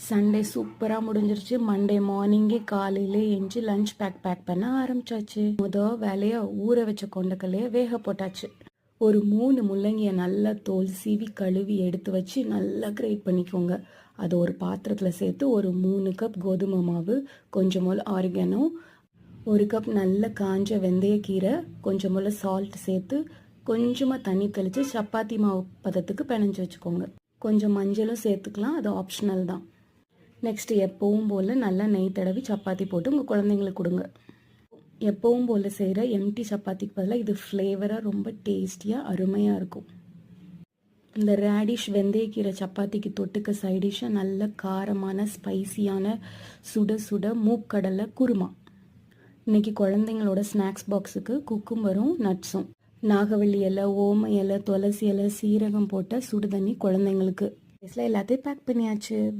Sunday சூப்பராக முடிஞ்சிருச்சு. Monday மார்னிங்கே காலையிலே எஞ்சி லஞ்ச் பேக் பண்ண ஆரம்பிச்சாச்சு. வேலையை ஊற வச்ச கொண்டக்கல்லையை வேக போட்டாச்சு. ஒரு 3 முள்ளங்கியை நல்லா தோல் சீவி கழுவி எடுத்து வச்சு நல்லா கிரேட் பண்ணிக்கோங்க. அதை ஒரு பாத்திரத்தில் சேர்த்து ஒரு 3 கப் கோதுமை மாவு, கொஞ்சம் போல் ஆரிகனோ, 1 கப் நல்ல காஞ்ச வெந்தயக்கீரை, கொஞ்சம் போல் சால்ட் சேர்த்து கொஞ்சமாக தண்ணி தெளித்து சப்பாத்தி மாவு பதத்துக்கு பிணைஞ்சு வச்சுக்கோங்க. கொஞ்சம் மஞ்சளும் சேர்த்துக்கலாம், அது ஆப்ஷனல் தான். நெக்ஸ்ட் எப்பவும் போல் நல்லா நெய் தடவி சப்பாத்தி போட்டு உங்கள் குழந்தைங்களுக்கு கொடுங்க. எப்பவும் போல் செய்கிற எம்டி சப்பாத்திக்கு பதிலாக இது ஃப்ளேவராக ரொம்ப டேஸ்டியாக அருமையாக இருக்கும். இந்த ரேடிஷ் வெந்தயக்கீரை சப்பாத்திக்கு தொட்டுக்க சைடிஷாக நல்ல காரமான ஸ்பைசியான சுட சுட மூக்கடலை குருமா. இன்றைக்கி குழந்தைங்களோட ஸ்நாக்ஸ் பாக்ஸுக்கு குக்கும்பரும் நட்ஸும், நாகவல்லி இலை, ஓம இலை, துளசி இலை, சீரகம் போட்ட சுடு தண்ணி குழந்தைங்களுக்கு. எல்லாத்தையும் பேக் பண்ணியாச்சு.